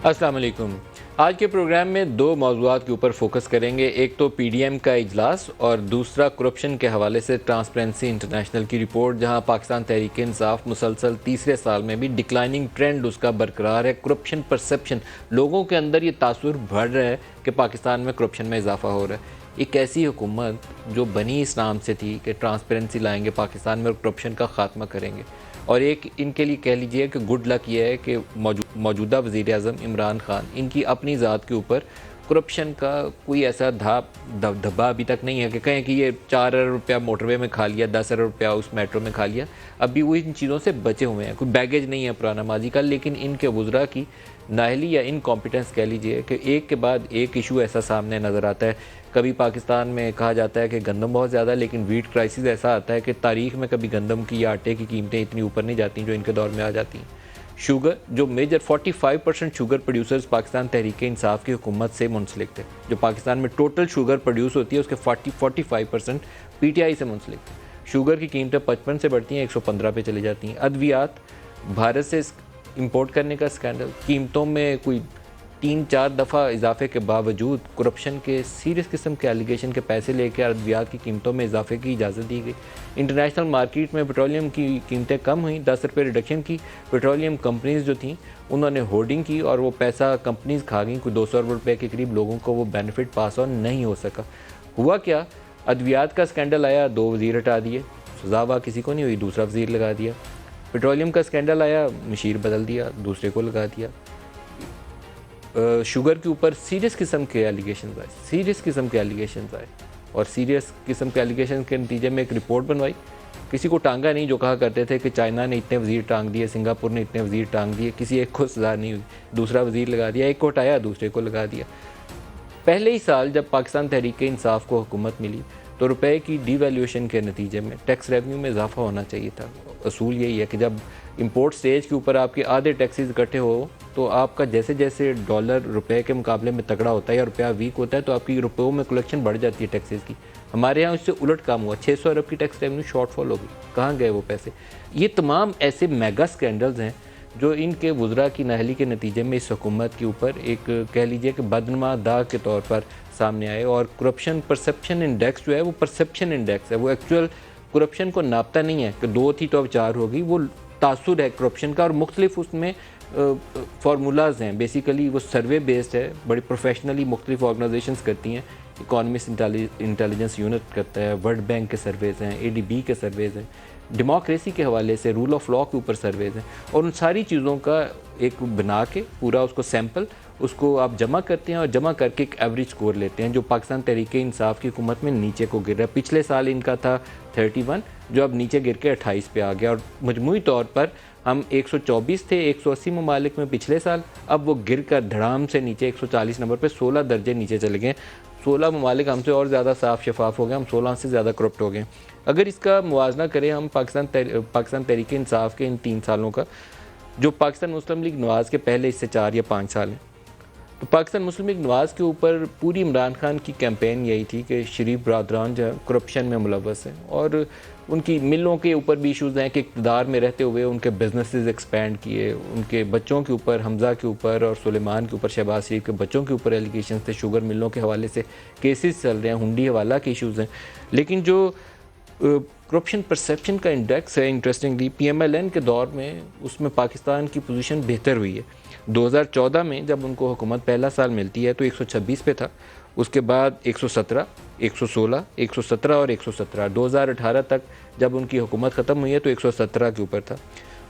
السلام علیکم۔ آج کے پروگرام میں دو موضوعات کے اوپر فوکس کریں گے، ایک تو پی ڈی ایم کا اجلاس اور دوسرا کرپشن کے حوالے سے ٹرانسپیرنسی انٹرنیشنل کی رپورٹ، جہاں پاکستان تحریک انصاف مسلسل تیسرے سال میں بھی ڈکلائننگ ٹرینڈ اس کا برقرار ہے۔ کرپشن پرسپشن، لوگوں کے اندر یہ تاثر بڑھ رہا ہے کہ پاکستان میں کرپشن میں اضافہ ہو رہا ہے۔ ایک ایسی حکومت جو بنی اس نام سے تھی کہ ٹرانسپیرنسی لائیں گے پاکستان میں اور کرپشن کا خاتمہ کریں گے، اور ایک ان کے لیے کہہ لیجئے کہ گڈ لک یہ ہے کہ موجودہ وزیر اعظم عمران خان، ان کی اپنی ذات کے اوپر کرپشن کا کوئی ایسا دھبا ابھی تک نہیں ہے کہ کہیں کہ یہ 4 ارب روپیہ موٹر وے میں کھا لیا، 10 ارب روپیہ اس میٹرو میں کھا لیا، ابھی وہ ان چیزوں سے بچے ہوئے ہیں، کوئی بیگیج نہیں ہے پرانا ماضی کا۔ لیکن ان کے وزراء کی نااہلی یا انکمپیٹنس کہہ لیجئے کہ ایک کے بعد ایک ایشو ایسا سامنے نظر آتا ہے۔ کبھی پاکستان میں کہا جاتا ہے کہ گندم بہت زیادہ، لیکن ویٹ کرائسس ایسا آتا ہے کہ تاریخ میں کبھی گندم کی یا آٹے کی قیمتیں اتنی اوپر نہیں جاتی جو ان کے دور میں آ جاتی ہیں۔ شوگر، جو major 45% sugar producers Pakistan Tehreek Insaf کی حکومت سے منسلک تھے، جو پاکستان میں ٹوٹل شوگر پروڈیوس ہوتی ہے اس کے 45% پی ٹی آئی سے منسلک تھے۔ شوگر کی قیمتیں 55 سے بڑھتی ہیں 115 پہ چلی جاتی ہیں۔ ادویات، بھارت سے امپورٹ کرنے کا اسکینڈل، قیمتوں میں کوئی 3-4 دفعہ اضافے کے باوجود کرپشن کے سیریس قسم کے ایلیگیشن کے پیسے لے کے ادویات کی قیمتوں میں اضافے کی اجازت دی گئی۔ انٹرنیشنل مارکیٹ میں پیٹرولیم کی قیمتیں کم ہوئیں، 10 روپے ریڈکشن کی۔ پیٹرولیم کمپنیز جو تھیں انہوں نے ہورڈنگ کی اور وہ پیسہ کمپنیز کھا گئیں، کوئی 200 ارب روپے کے قریب لوگوں کو وہ بینیفٹ پاس آن نہیں ہو سکا۔ ہوا کیا؟ ادویات کا اسکینڈل آیا، 2 وزیر ہٹا دیے، سزا وا کسی کو نہیں ہوئی، دوسرا وزیر لگا دیا۔ پیٹرولیم کا اسکینڈل آیا، مشیر بدل دیا، دوسرے کو لگا دیا۔ شوگر کے اوپر سیریس قسم کے ایلیگیشنز آئے اور سیریس قسم کے ایلیگیشن کے نتیجے میں ایک رپورٹ بنوائی۔ کسی کو ٹانگا نہیں، جو کہا کرتے تھے کہ چائنا نے اتنے وزیر ٹانگ دیے، سنگاپور نے اتنے وزیر ٹانگ دیے، کسی ایک کو سزا نہیں ہوئی، دوسرا وزیر لگا دیا، ایک کو ہٹایا دوسرے کو لگا دیا۔ پہلے ہی سال جب پاکستان تحریک انصاف کو حکومت ملی تو روپے کی ڈی ویلیویشن کے نتیجے میں ٹیکس ریونیو میں اضافہ ہونا چاہیے تھا۔ اصول یہی ہے کہ جب امپورٹ سٹیج کے اوپر آپ کے آدھے ٹیکسز اکٹھے ہو تو آپ کا جیسے جیسے ڈالر روپے کے مقابلے میں تگڑا ہوتا ہے یا روپیہ ویک ہوتا ہے تو آپ کی روپیوں میں کلیکشن بڑھ جاتی ہے ٹیکسز کی۔ ہمارے ہاں اس سے الٹ کام ہوا، 600 ارب کی ٹیکس ریونیو شارٹ فال ہو گئی، کہاں گئے وہ پیسے؟ یہ تمام ایسے میگا سکینڈلز ہیں جو ان کے وزراء کی نااہلی کے نتیجے میں اس حکومت کے اوپر ایک کہہ لیجئے کہ بدنما داغ کے طور پر سامنے آئے۔ اور کرپشن پرسپشن انڈیکس جو ہے وہ پرسپشن انڈیکس ہے، وہ ایکچوئل کرپشن کو ناپتا نہیں ہے کہ 2 تھی تو اب 4 ہوگی، وہ تاثر ہے کرپشن کا، اور مختلف اس میں فارمولاز ہیں۔ بیسیکلی وہ سروے بیسڈ ہے، بڑی پروفیشنلی مختلف آرگنائزیشنز کرتی ہیں، اکانومسٹ انٹیلیجنس یونٹ کرتا ہے، ورلڈ بینک کے سرویز ہیں، اے ڈی بی کے سرویز ہیں، ڈیموکریسی کے حوالے سے رول آف لاء کے اوپر سرویز ہیں، اور ان ساری چیزوں کا ایک بنا کے پورا اس کو سیمپل اس کو آپ جمع کرتے ہیں اور جمع کر کے ایک ایوریج سکور لیتے ہیں جو پاکستان تحریک انصاف کی حکومت میں نیچے کو گر رہا ہے۔ پچھلے سال ان کا تھا 31 جو اب نیچے گر کے 28 پہ آ گیا، اور مجموعی طور پر ہم 124 تھے 180 ممالک میں پچھلے سال، اب وہ گر کر دھڑام سے نیچے 140 نمبر پہ 16 درجے نیچے چلے گئے۔ 16 ممالک ہم سے اور زیادہ صاف شفاف ہو گئے، ہم 16 سے زیادہ کرپٹ ہو گئے۔ اگر اس کا موازنہ کریں ہم پاکستان تحریک انصاف کے ان 3 سالوں کا، جو پاکستان مسلم لیگ نواز کے پہلے اس سے 4 یا 5 سال ہیں، تو پاکستان مسلم لیگ نواز کے اوپر پوری عمران خان کی کیمپین یہی تھی کہ شریف برادران جو ہے کرپشن میں ملوث ہیں، اور ان کی ملوں کے اوپر بھی ایشوز ہیں کہ اقتدار میں رہتے ہوئے ان کے بزنسز ایکسپینڈ کیے، ان کے بچوں کے اوپر، حمزہ کے اوپر اور سلیمان کے اوپر، شہباز شریف کے بچوں کے اوپر ایلیگیشنز تھے، شوگر ملوں کے حوالے سے کیسز چل رہے ہیں، ہنڈی حوالہ کے ایشوز ہیں۔ لیکن جو کرپشن پرسیپشن کا انڈیکس ہے، interestingly P M L N کے دور میں اس میں پاکستان کی پوزیشن بہتر ہوئی ہے۔ 2014 میں جب ان کو حکومت پہلا سال ملتی ہے تو 126 پہ تھا، اس کے بعد 117، 116، 117 اور 117۔ 2018 تک جب ان کی حکومت ختم ہوئی ہے تو 117 کے اوپر تھا۔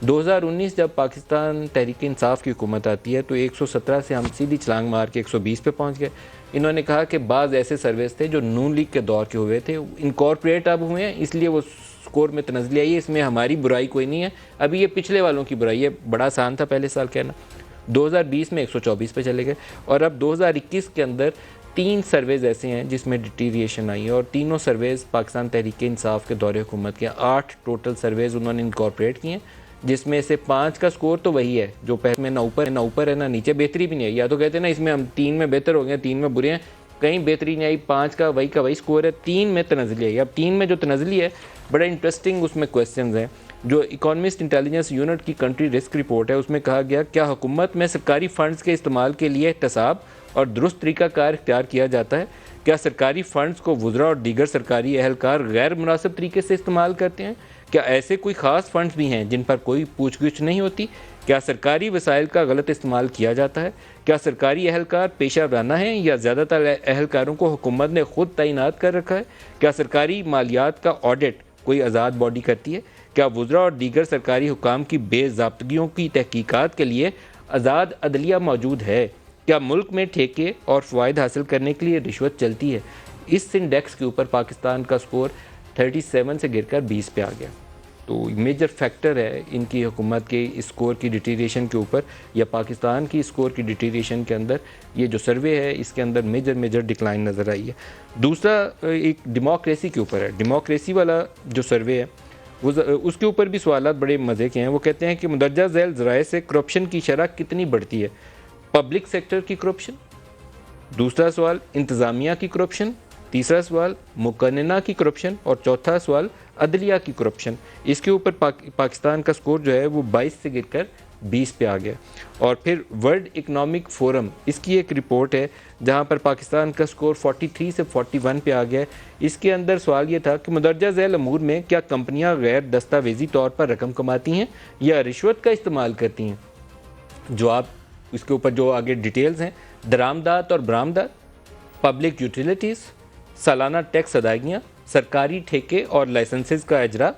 2019 جب پاکستان تحریک انصاف کی حکومت آتی ہے تو 117 سے ہم سیدھی چھلانگ مار کے 120 پہ پہنچ گئے۔ انہوں نے کہا کہ بعض ایسے سرویز تھے جو نون لیگ کے دور کے ہوئے تھے، انکارپوریٹ اب ہوئے ہیں، اس لیے وہ سکور میں تنزلی آئی ہے، اس میں ہماری برائی کوئی نہیں ہے، ابھی یہ پچھلے والوں کی برائی ہے۔ بڑا آسان تھا پہلے سال کہنا۔ 2020 میں 124 پہ چلے گئے، اور اب 2021 کے اندر 3 سرویز ایسے ہیں جس میں ڈیٹیریشن آئی ہے، اور تینوں سرویز پاکستان تحریک انصاف کے دور حکومت کے 8 ٹوٹل سرویز انہوں نے انکارپوریٹ کیے ہیں، جس میں سے 5 کا سکور تو وہی ہے جو پہلے میں نہ اوپر ہے نہ نیچے، بہتری بھی نہیں ہے، یا تو کہتے ہیں نا اس میں ہم 3 میں بہتر ہو گئے 3 میں برے ہیں، کہیں بہتری نہیں آئی، 5 کا وہی سکور ہے، 3 میں تنزلی آئی۔ اب 3 میں جو تنزلی ہے بڑا انٹرسٹنگ اس میں کویسچنز ہیں۔ جو اکانومسٹ انٹیلیجنس یونٹ کی کنٹری رسک رپورٹ ہے اس میں کہا گیا کیا حکومت میں سرکاری فنڈز کے استعمال کے لیے احتساب اور درست طریقہ کار اختیار کیا جاتا ہے؟ کیا سرکاری فنڈز کو وزراء اور دیگر سرکاری اہلکار غیر مناسب طریقے سے استعمال کرتے ہیں؟ کیا ایسے کوئی خاص فنڈز بھی ہیں جن پر کوئی پوچھ گچھ نہیں ہوتی؟ کیا سرکاری وسائل کا غلط استعمال کیا جاتا ہے؟ کیا سرکاری اہلکار پیشہ ورانہ ہیں یا زیادہ تر اہلکاروں کو حکومت نے خود تعینات کر رکھا ہے؟ کیا سرکاری مالیات کا آڈٹ کوئی آزاد باڈی کرتی ہے؟ کیا وزراء اور دیگر سرکاری حکام کی بے ضابطگیوں کی تحقیقات کے لیے آزاد عدلیہ موجود ہے؟ کیا ملک میں ٹھیکے اور فوائد حاصل کرنے کے لیے رشوت چلتی ہے؟ اس انڈیکس کے اوپر پاکستان کا سکور 37 سے گر کر 20 پہ آ گیا. تو میجر فیکٹر ہے ان کی حکومت کے اسکور کی ڈیٹیریشن کے اوپر یا پاکستان کی اسکور کی ڈیٹیریشن کے اندر یہ جو سروے ہے اس کے اندر میجر ڈکلائن نظر آئی ہے. دوسرا ایک ڈیموکریسی کے اوپر ہے. ڈیموکریسی والا جو سروے ہے اس کے اوپر بھی سوالات بڑے مزے کے ہیں. وہ کہتے ہیں کہ مندرجہ ذیل ذرائع سے کرپشن کی شرح کتنی بڑھتی ہے؟ پبلک سیکٹر کی کرپشن، دوسرا سوال انتظامیہ کی کرپشن، تیسرا سوال مقننہ کی کرپشن اور چوتھا سوال عدلیہ کی کرپشن. اس کے اوپر پاکستان کا سکور جو ہے وہ 22 سے گر کر 20 پہ آ گیا. اور پھر ورلڈ اکنامک فورم اس کی ایک رپورٹ ہے جہاں پر پاکستان کا سکور 43 سے 41 پہ آ گیا. اس کے اندر سوال یہ تھا کہ مندرجہ ذیل امور میں کیا کمپنیاں غیر دستاویزی طور پر رقم کماتی ہیں یا رشوت کا استعمال کرتی ہیں؟ جو آپ اس کے اوپر جو آگے ڈیٹیلز ہیں، درآمدات اور برآمدات، پبلک یوٹیلیٹیز، سالانہ ٹیکس ادائیگیاں، سرکاری ٹھیکے اور لائسنسز کا اجرا،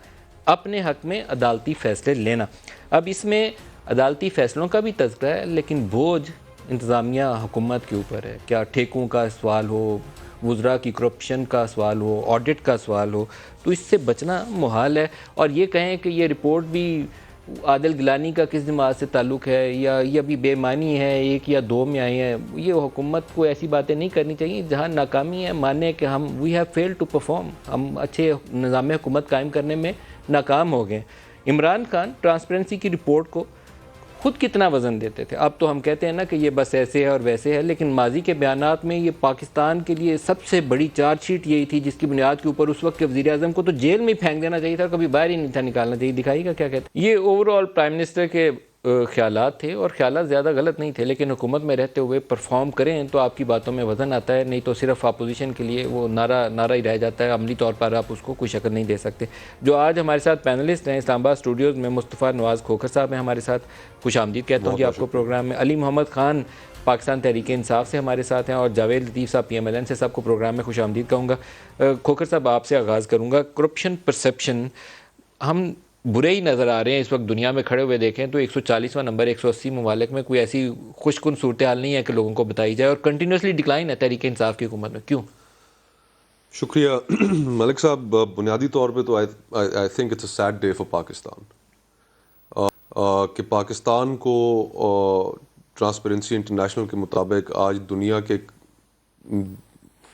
اپنے حق میں عدالتی فیصلے لینا. اب اس میں عدالتی فیصلوں کا بھی تذکرہ ہے لیکن بوجھ انتظامیہ حکومت کے اوپر ہے. کیا ٹھیکوں کا سوال ہو، وزراء کی کرپشن کا سوال ہو، آڈٹ کا سوال ہو، تو اس سے بچنا محال ہے. اور یہ کہیں کہ یہ رپورٹ بھی عادل گیلانی کا کس جماعت سے تعلق ہے یا یہ ابھی بے معنی ہے، ایک یا دو میں آئی ہیں، یہ حکومت کو ایسی باتیں نہیں کرنی چاہیے. جہاں ناکامی ہے مانے کہ ہم we have fail to perform, ہم اچھے نظام حکومت قائم کرنے میں ناکام ہو گئے. عمران خان ٹرانسپیرنسی کی رپورٹ کو خود کتنا وزن دیتے تھے. اب تو ہم کہتے ہیں نا کہ یہ بس ایسے ہے اور ویسے ہے، لیکن ماضی کے بیانات میں یہ پاکستان کے لیے سب سے بڑی چارج شیٹ یہی تھی جس کی بنیاد کے اوپر اس وقت کے وزیر اعظم کو تو جیل میں پھینک دینا چاہیے تھا، کبھی باہر ہی نہیں تھا نکالنا چاہیے. دکھائی گا کیا کہتے ہیں. یہ اوور آل پرائم منسٹر کے خیالات تھے اور خیالات زیادہ غلط نہیں تھے، لیکن حکومت میں رہتے ہوئے پرفارم کریں تو آپ کی باتوں میں وزن آتا ہے، نہیں تو صرف اپوزیشن کے لیے وہ نعرہ ہی رہ جاتا ہے. عملی طور پر آپ اس کو کوئی شکل نہیں دے سکتے. جو آج ہمارے ساتھ پینلسٹ ہیں اسلام آباد اسٹوڈیوز میں، مصطفیٰ نواز کھوکھر صاحب ہیں ہمارے ساتھ، خوش آمدید کہتا ہوں جی آپ کو پروگرام میں. علی محمد خان پاکستان تحریک انصاف سے ہمارے ساتھ ہیں اور جاوید لطیف صاحب PMLN سے، سب کو پروگرام میں خوش آمدید کہوں گا. کھوکھر صاحب آپ سے آغاز کروں گا. کرپشن پرسیپشن ہم برے ہی نظر آ رہے ہیں اس وقت دنیا میں کھڑے ہوئے دیکھیں تو 140واں نمبر 180 ممالک میں کوئی ایسی خوش کن صورتحال نہیں ہے کہ لوگوں کو بتائی جائے، اور کنٹینیوسلی ڈکلائن ہے تحریک انصاف کی حکومت میں. کیوں؟ شکریہ ملک صاحب. بنیادی طور پہ تو I think it's a sad day for Pakistan کہ پاکستان کو ٹرانسپیرنسی انٹرنیشنل کے مطابق آج دنیا کے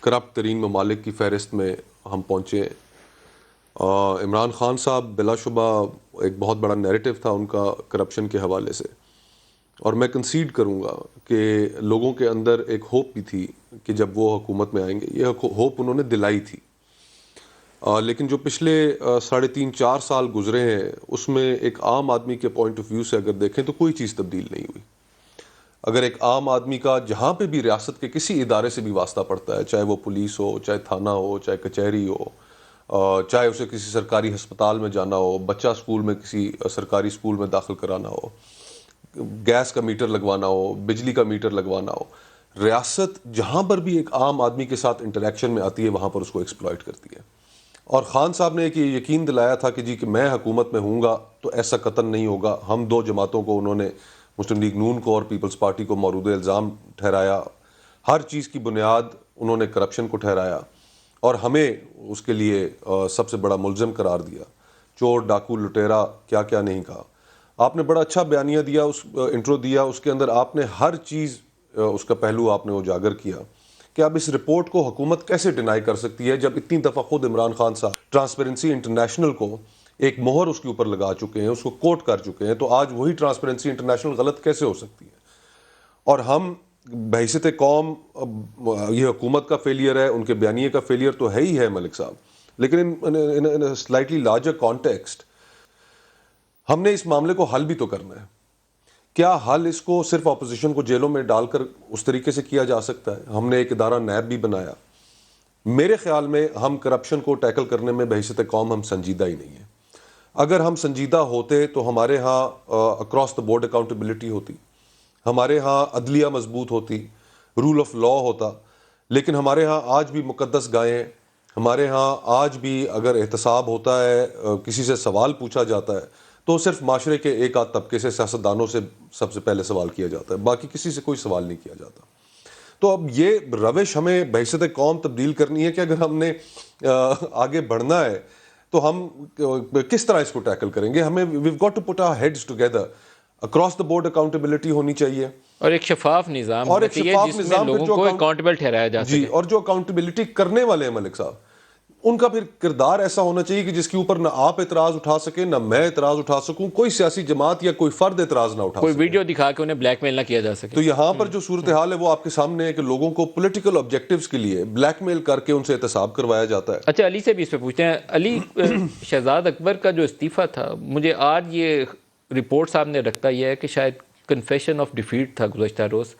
کرپٹ ترین ممالک کی فہرست میں ہم پہنچے ہیں. عمران خان صاحب بلا شبہ ایک بہت بڑا نیریٹو تھا ان کا کرپشن کے حوالے سے، اور میں کنسیڈ کروں گا کہ لوگوں کے اندر ایک ہوپ بھی تھی کہ جب وہ حکومت میں آئیں گے. یہ ہوپ انہوں نے دلائی تھی، لیکن جو پچھلے 3.5-4 سال گزرے ہیں اس میں ایک عام آدمی کے پوائنٹ آف ویو سے اگر دیکھیں تو کوئی چیز تبدیل نہیں ہوئی. اگر ایک عام آدمی کا جہاں پہ بھی ریاست کے کسی ادارے سے بھی واسطہ پڑتا ہے، چاہے وہ پولیس ہو، چاہے تھانہ ہو، چاہے کچہری ہو، چاہے اسے کسی سرکاری ہسپتال میں جانا ہو، بچہ اسکول میں کسی سرکاری اسکول میں داخل کرانا ہو، گیس کا میٹر لگوانا ہو، بجلی کا میٹر لگوانا ہو، ریاست جہاں پر بھی ایک عام آدمی کے ساتھ انٹریکشن میں آتی ہے وہاں پر اس کو ایکسپلائٹ کرتی ہے. اور خان صاحب نے ایک یہ یقین دلایا تھا کہ جی کہ میں حکومت میں ہوں گا تو ایسا قطن نہیں ہوگا. ہم دو جماعتوں کو، انہوں نے مسلم لیگ نون کو اور پیپلز پارٹی کو مورود الزام ٹھہرایا، ہر چیز کی بنیاد انہوں نے کرپشن کو ٹھہرایا اور ہمیں اس کے لیے سب سے بڑا ملزم قرار دیا. چور، ڈاکو، لٹیرا، کیا کیا نہیں کہا. آپ نے بڑا اچھا بیانیہ دیا، اس انٹرو دیا، اس کے اندر آپ نے ہر چیز اس کا پہلو آپ نے اجاگر کیا کہ اب اس رپورٹ کو حکومت کیسے ڈینائی کر سکتی ہے جب اتنی دفعہ خود عمران خان صاحب ٹرانسپیرنسی انٹرنیشنل کو ایک مہر اس کے اوپر لگا چکے ہیں، اس کو کوٹ کر چکے ہیں. تو آج وہی ٹرانسپیرنسی انٹرنیشنل غلط کیسے ہو سکتی ہے؟ اور ہم بحیثیت قوم، یہ حکومت کا فیلئر ہے، ان کے بیانیے کا فیلئر تو ہے ہی ہے ملک صاحب، لیکن ان سلائٹلی لارجر کانٹیکسٹ ہم نے اس معاملے کو حل بھی تو کرنا ہے. کیا حل اس کو صرف اپوزیشن کو جیلوں میں ڈال کر اس طریقے سے کیا جا سکتا ہے؟ ہم نے ایک ادارہ نیب بھی بنایا. میرے خیال میں ہم کرپشن کو ٹیکل کرنے میں بحیثیت قوم ہم سنجیدہ ہی نہیں ہیں. اگر ہم سنجیدہ ہوتے تو ہمارے ہاں اکراس دا بورڈ اکاؤنٹیبلٹی ہوتی, ہمارے ہاں عدلیہ مضبوط ہوتی, رول آف لا ہوتا. لیکن ہمارے ہاں آج بھی مقدس گائیں, ہمارے ہاں آج بھی اگر احتساب ہوتا ہے, کسی سے سوال پوچھا جاتا ہے تو صرف معاشرے کے ایک آدھ طبقے سے, سیاستدانوں سے سب سے پہلے سوال کیا جاتا ہے, باقی کسی سے کوئی سوال نہیں کیا جاتا. تو اب یہ روش ہمیں بحیثیت قوم تبدیل کرنی ہے کہ اگر ہم نے آگے بڑھنا ہے تو ہم کس طرح اس کو ٹیکل کریں گے. ہمیں we've got to put our heads together. Across the board accountability ہونی چاہیے, اور ایک شفاف نظام اور ہونا ایک چاہیے شفاف جس میں نظام. لوگوں کو اکاؤنٹیبل ٹھہرایا جا جی, سکے. اور جو اکاؤنٹیبلٹی کرنے والے ہیں ملک صاحب, ان کا پھر کردار ایسا ہونا چاہیے کہ جس کے اوپر نہ آپ اعتراض اٹھا سکیں, نہ میں اعتراض اٹھا سکوں, کوئی سیاسی جماعت یا کوئی فرد اعتراض نہ اٹھا کوئی سکے. ویڈیو دکھا کے انہیں بلیک میل نہ کیا جا سکے. تو یہاں پر جو صورتحال ہے وہ آپ کے سامنے ہے کہ لوگوں کو پولیٹیکل آبجیکٹیوز کے لیے بلیک میل کر کے ان سے احتساب کروایا جاتا ہے. اچھا, علی سے بھی اس پہ پوچھتے ہیں. علی, شہزاد اکبر کا جو استعفیٰ تھا, مجھے آج یہ رپورٹ سامنے رکھتا یہ ہے کہ شاید کنفیشن آف ڈیفیٹ تھا گزشتہ روز,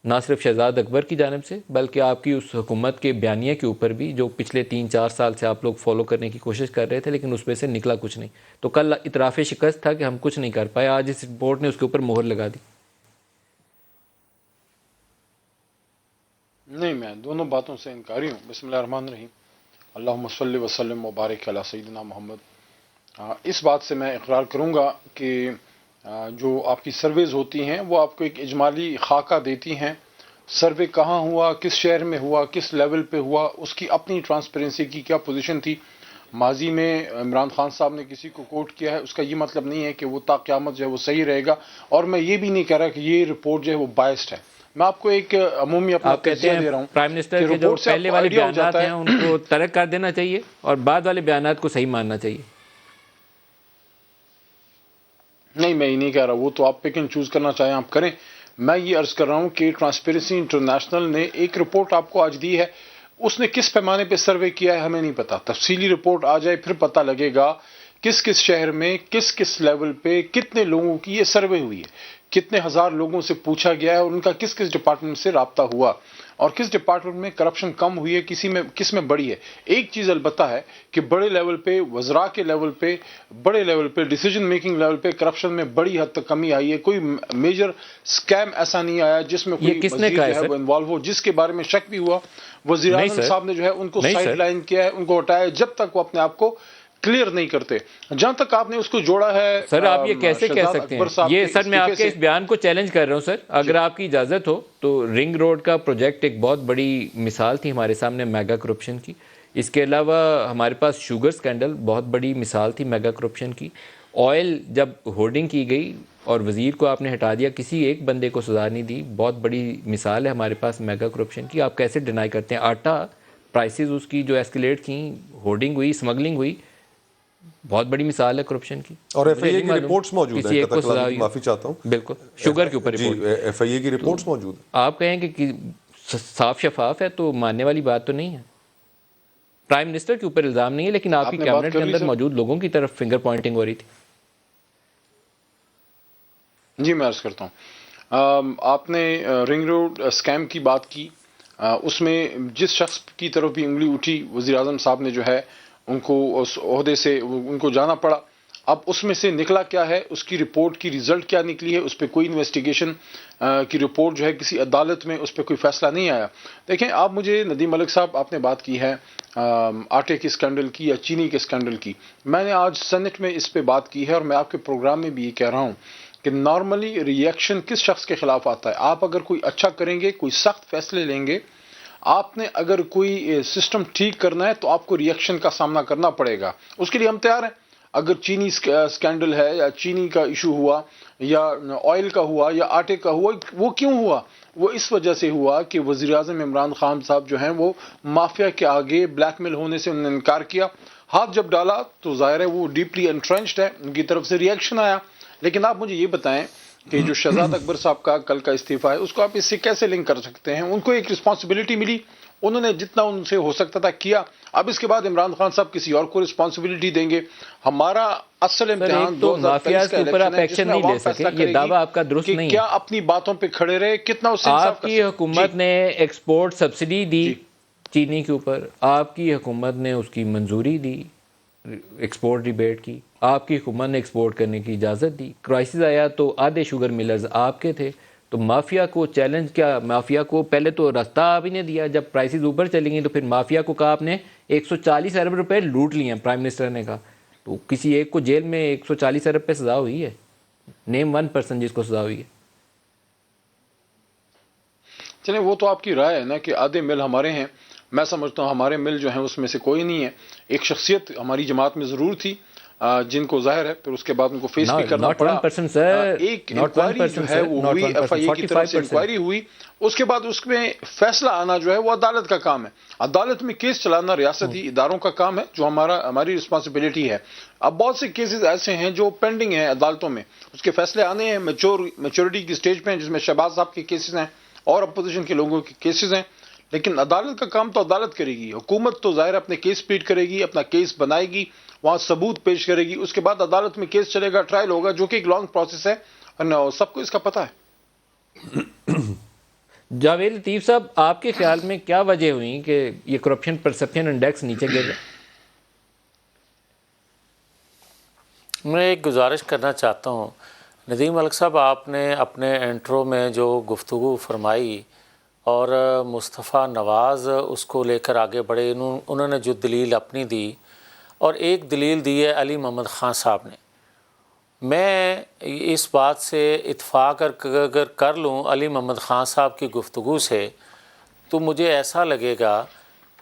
نہ صرف شہزاد اکبر کی جانب سے بلکہ آپ کی اس حکومت کے بیانیے کے اوپر بھی, جو پچھلے 3-4 سال سے آپ لوگ فالو کرنے کی کوشش کر رہے تھے لیکن اس میں سے نکلا کچھ نہیں. تو کل اعتراف شکست تھا کہ ہم کچھ نہیں کر پائے, آج اس رپورٹ نے اس کے اوپر مہر لگا دی. نہیں, میں دونوں باتوں سے انکاری ہوں. بسم اللہ الرحمن الرحیم. اللہم صلی وسلم وبارک علی سیدنا محمد. اس بات سے میں اقرار کروں گا کہ جو آپ کی سرویز ہوتی ہیں وہ آپ کو ایک اجمالی خاکہ دیتی ہیں. سروے کہاں ہوا, کس شہر میں ہوا, کس لیول پہ ہوا, اس کی اپنی ٹرانسپیرنسی کی کیا پوزیشن تھی. ماضی میں عمران خان صاحب نے کسی کو کوٹ کیا ہے, اس کا یہ مطلب نہیں ہے کہ وہ تا قیامت جو ہے وہ صحیح رہے گا. اور میں یہ بھی نہیں کہہ رہا کہ یہ رپورٹ جو ہے وہ بائسڈ ہے. میں آپ کو ایک عمومی اپنا آپ کہتے تجزیہ ہیں دے رہا ہوں پرائم منسٹر کہ کے جو رپورٹ سے آپ پہلے کو والے آئیڈیا ہو بیانات جاتا ہیں ہے. ان کو ترک کر دینا چاہیے اور بعد والے بیانات کو صحیح ماننا چاہیے. نہیں, میں یہ نہیں کہہ رہا, وہ تو آپ پک اینڈ چوز کرنا چاہیں آپ کریں. میں یہ عرض کر رہا ہوں کہ ٹرانسپیرنسی انٹرنیشنل نے ایک رپورٹ آپ کو آج دی ہے. اس نے کس پیمانے پہ سروے کیا ہے ہمیں نہیں پتا. تفصیلی رپورٹ آ جائے پھر پتہ لگے گا کس کس شہر میں کس کس لیول پہ کتنے لوگوں کی یہ سروے ہوئی ہے, کتنے ہزار لوگوں سے پوچھا گیا ہے اور ان کا کس کس ڈپارٹمنٹ سے رابطہ ہوا, اور کس ڈپارٹمنٹ میں کرپشن کم ہوئی ہے, کس میں بڑی ہے. ایک چیز البتہ ہے کہ بڑے لیول پہ, وزراء کے لیول پہ, بڑے لیول پہ, ڈیسیجن میکنگ لیول پہ کرپشن میں بڑی حد تک کمی آئی ہے. کوئی میجر سکیم ایسا نہیں آیا جس میں یہ کوئی کس نے وزیر کہا جو ہے ہے سر؟ وہ انوالو ہو, جس کے بارے میں شک بھی ہوا. وزیر نہیں اعظم سر, صاحب نے جو ہے ان کو نہیں سائڈ سر, لائن کیا ہے, ان کو ہٹایا جب تک وہ اپنے آپ کو کلیئر نہیں کرتے. جہاں تک آپ نے اس کو جوڑا ہے سر آپ یہ کیسے کہہ شہزاد سکتے اکبر ہیں؟ صاحب یہ کے سر میں استعفے آپ کے سے, اس بیان کو چیلنج کر رہا ہوں سر. اگر آپ کی اجازت ہو تو رنگ روڈ کا پروجیکٹ ایک بہت بڑی مثال تھی ہمارے سامنے میگا کرپشن کی. اس کے علاوہ ہمارے پاس شوگر سکینڈل بہت بڑی مثال تھی میگا کرپشن کی. آئل جب ہورڈنگ کی گئی اور وزیر کو آپ نے ہٹا دیا, کسی ایک بندے کو سزا نہیں دی, بہت بڑی مثال ہے ہمارے پاس میگا کرپشن کی. آپ کیسے ڈینائی کرتے ہیں؟ آٹا پرائسز اس کی جو ایسکیلیٹ تھیں, ہورڈنگ ہوئی, اسمگلنگ ہوئی, بہت بڑی مثال ہے کرپشن کی. اور ایف مجھے آئی اے نہیں کی معلوم رپورٹس موجود ہیں, کسی ایک قطع کو کلامی سزا کی ہوئی. معافی چاہتا ہوں. بالکل, شوگر کے اوپر جی, رپورٹ. ایف آئی اے کی رپورٹس موجود ہیں. آپ کہیں کہ صاف شفاف ہے تو ماننے والی بات تو نہیں ہے. پرائم منسٹر کے اوپر الزام نہیں ہے لیکن آپ کی آپ نے بات کیبنٹ کر کے لی اندر سر. موجود لوگوں کی طرف فنگر پوائنٹنگ ہو رہی تھی. جی میں عرض کرتا ہوں, آپ نے رنگ روڈ اسکیم کی بات کی. اس میں جس شخص کی طرف بھی انگلی اٹھی, وزیر اعظم صاحب نے جو ہے ان کو اس عہدے سے ان کو جانا پڑا. اب اس میں سے نکلا کیا ہے, اس کی رپورٹ کی ریزلٹ کیا نکلی ہے, اس پہ کوئی انویسٹیگیشن کی رپورٹ جو ہے کسی عدالت میں اس پہ کوئی فیصلہ نہیں آیا. دیکھیں آپ, مجھے ندیم ملک صاحب آپ نے بات کی ہے آٹے کے اسکینڈل کی یا چینی کے اسکینڈل کی. میں نے آج سینٹ میں اس پہ بات کی ہے اور میں آپ کے پروگرام میں بھی یہ کہہ رہا ہوں کہ نارملی ریئیکشن کس شخص کے خلاف آتا ہے. آپ اگر کوئی اچھا کریں گے, کوئی سخت فیصلے لیں گے, آپ نے اگر کوئی سسٹم ٹھیک کرنا ہے تو آپ کو ریئیکشن کا سامنا کرنا پڑے گا. اس کے لیے ہم تیار ہیں. اگر چینی اسکینڈل ہے یا چینی کا ایشو ہوا یا آئل کا ہوا یا آٹے کا ہوا, وہ کیوں ہوا؟ وہ اس وجہ سے ہوا کہ وزیر اعظم عمران خان صاحب جو ہیں وہ مافیا کے آگے بلیک میل ہونے سے انہوں نے انکار کیا. ہاتھ جب ڈالا تو ظاہر ہے وہ ڈیپلی انٹرنچڈ ہے, ان کی طرف سے ریئیکشن آیا. لیکن آپ مجھے یہ بتائیں کہ جو شہزاد اکبر صاحب کا کل کا استعفیٰ ہے اس کو آپ اس سے کیسے لنک کر سکتے ہیں؟ ان کو ایک رسپانسبلٹی ملی, انہوں نے جتنا ان سے ہو سکتا تھا کیا. اب اس کے بعد عمران خان صاحب کسی اور کو رسپانسبلٹی دیں گے. ہمارا اصل امتحان تو 2023 مافیاز کا کے اوپر آپ الیکشن ہے جس ایکشن میں نہیں عوام لے سکے. فیصلہ یہ کرے دعویٰ گی آپ کا درست کہ نہیں کیا ہے. اپنی باتوں پہ کھڑے رہے, کتنا اس سے انصاف آپ کر کی سکتے. حکومت نے ایکسپورٹ سبسڈی دی جی. چینی کے اوپر, آپ کی حکومت نے اس کی منظوری دی ایکسپورٹ ریبیٹ کی, آپ کی حکومت نے ایکسپورٹ کرنے کی اجازت دی. کرائسس آیا تو آدھے شوگر ملرز آپ کے تھے, تو مافیا کو چیلنج کیا, مافیا کو پہلے تو راستہ آپ ہی نے دیا, جب پرائسز اوپر چلی گئیں تو پھر مافیا کو کہا آپ نے 140 ارب روپے لوٹ لیے ہیں, پرائم منسٹر نے کہا. تو کسی ایک کو جیل میں 140 ارب پہ سزا ہوئی ہے, نیم ون پرسن جس کو سزا ہوئی ہے. چلیں وہ تو آپ کی رائے ہے نا کہ آدھے مل ہمارے ہیں. میں سمجھتا ہوں ہمارے مل جو ہیں اس میں سے کوئی نہیں ہے. ایک شخصیت ہماری جماعت میں ضرور تھی جن کو ظاہر ہے پھر اس کے بعد ان کو فیس بھی کرنا ناٹ پڑا. 1% سر, ایک ناٹ انکوائری 1% جو ہے سر, وہ ناٹ ہوئی, 1%, ایف آئی اے کی طرف سے 45%. انکوائری ہوئی. اس کے بعد اس میں فیصلہ آنا جو ہے وہ عدالت کا کام ہے. عدالت میں کیس چلانا ریاستی اداروں کا کام ہے جو ہماری رسپانسبلٹی ہے. اب بہت سے کیسز ایسے ہیں جو پینڈنگ ہیں عدالتوں میں, اس کے فیصلے آنے ہیں, میچورٹی کی سٹیج پہ ہیں, جس میں شہباز صاحب کے کیسز ہیں اور اپوزیشن کے لوگوں کے کیسز ہیں. لیکن عدالت کا کام تو عدالت کرے گی. حکومت تو ظاہر اپنے کیس پلیٹ کرے گی, اپنا کیس بنائے گی, وہاں ثبوت پیش کرے گی, اس کے بعد عدالت میں کیس چلے گا, ٹرائل ہوگا, جو کہ ایک لانگ پروسیس ہے اور سب کو اس کا پتہ ہے. جاوید لطیف صاحب, آپ کے خیال میں کیا وجہ ہوئی کہ یہ کرپشن پرسپشن انڈیکس نیچے گر رہا ہے؟ میں ایک گزارش کرنا چاہتا ہوں. ندیم ملک صاحب, آپ نے اپنے انٹرو میں جو گفتگو فرمائی اور مصطفیٰ نواز اس کو لے کر آگے بڑھے, انہوں نے جو دلیل اپنی دی اور ایک دلیل دی ہے علی محمد خان صاحب نے. میں اس بات سے اتفاق اگر کر لوں علی محمد خان صاحب کی گفتگو سے, تو مجھے ایسا لگے گا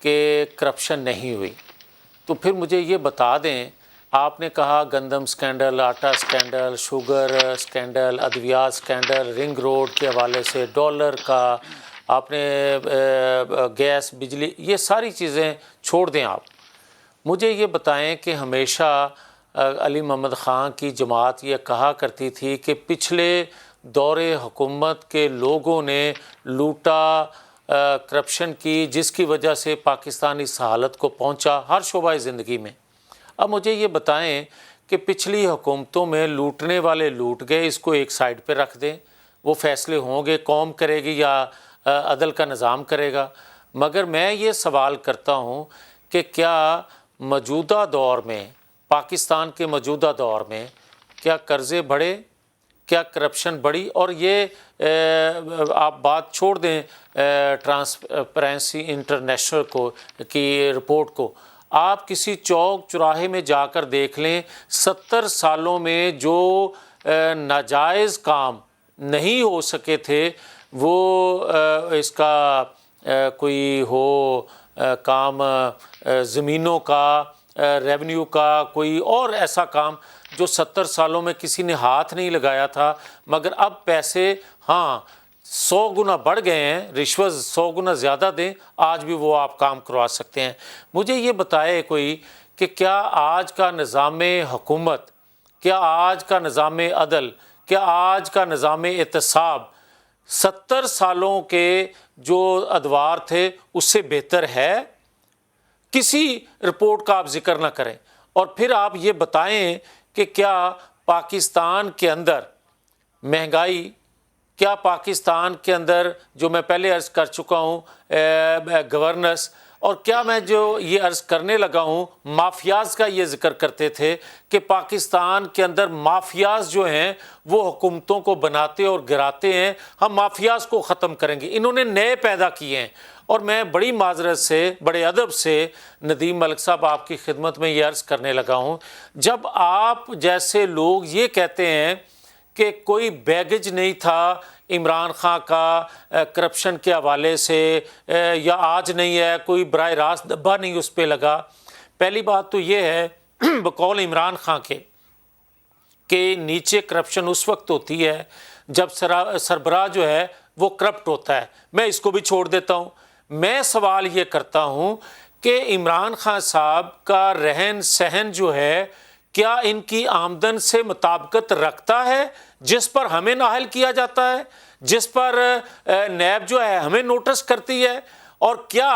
کہ کرپشن نہیں ہوئی. تو پھر مجھے یہ بتا دیں, آپ نے کہا گندم سکینڈل, آٹا سکینڈل, شوگر سکینڈل, ادویات سکینڈل, رنگ روڈ کے حوالے سے, ڈالر کا, آپ نے گیس, بجلی, یہ ساری چیزیں چھوڑ دیں. آپ مجھے یہ بتائیں کہ ہمیشہ علی محمد خان کی جماعت یہ کہا کرتی تھی کہ پچھلے دور حکومت کے لوگوں نے لوٹا, کرپشن کی, جس کی وجہ سے پاکستان اس حالت کو پہنچا ہر شعبہ زندگی میں. اب مجھے یہ بتائیں کہ پچھلی حکومتوں میں لوٹنے والے لوٹ گئے, اس کو ایک سائڈ پہ رکھ دیں, وہ فیصلے ہوں گے, قوم کرے گی یا عدل کا نظام کرے گا. مگر میں یہ سوال کرتا ہوں کہ کیا موجودہ دور میں, پاکستان کے موجودہ دور میں, کیا قرضے بڑھے, کیا کرپشن بڑھی؟ اور یہ آپ بات چھوڑ دیں ٹرانسپیرنسی انٹرنیشنل کی رپورٹ کو, آپ کسی چوک چوراہے میں جا کر دیکھ لیں, 70 سالوں میں جو ناجائز کام نہیں ہو سکے تھے, وہ اس کا کوئی ہو کام زمینوں کا, ریونیو کا, کوئی اور ایسا کام جو 70 سالوں میں کسی نے ہاتھ نہیں لگایا تھا, مگر اب پیسے 100 گنا بڑھ گئے ہیں, رشوت 100 گنا زیادہ دیں, آج بھی وہ آپ کام کروا سکتے ہیں. مجھے یہ بتائے کوئی کہ کیا آج کا نظام حکومت, کیا آج کا نظام عدل, کیا آج کا نظام احتساب 70 سالوں کے جو ادوار تھے اس سے بہتر ہے؟ کسی رپورٹ کا آپ ذکر نہ کریں. اور پھر آپ یہ بتائیں کہ کیا پاکستان کے اندر مہنگائی, کیا پاکستان کے اندر, جو میں پہلے عرض کر چکا ہوں, گورننس, اور کیا میں جو یہ عرض کرنے لگا ہوں مافیاز کا یہ ذکر کرتے تھے کہ پاکستان کے اندر مافیاز جو ہیں وہ حکومتوں کو بناتے اور گراتے ہیں, ہم مافیاز کو ختم کریں گے. انہوں نے نئے پیدا کیے ہیں. اور میں بڑی معذرت سے, بڑے ادب سے ندیم ملک صاحب آپ کی خدمت میں یہ عرض کرنے لگا ہوں, جب آپ جیسے لوگ یہ کہتے ہیں کہ کوئی بیگج نہیں تھا عمران خان کا کرپشن کے حوالے سے, یا آج نہیں ہے, کوئی براہ راست دبا نہیں اس پہ لگا. پہلی بات تو یہ ہے بقول عمران خان کے کہ نیچے کرپشن اس وقت ہوتی ہے جب سربراہ جو ہے وہ کرپٹ ہوتا ہے. میں اس کو بھی چھوڑ دیتا ہوں. میں سوال یہ کرتا ہوں کہ عمران خان صاحب کا رہن سہن جو ہے کیا ان کی آمدن سے مطابقت رکھتا ہے, جس پر ہمیں نااہل کیا جاتا ہے, جس پر نیب جو ہے ہمیں نوٹس کرتی ہے, اور کیا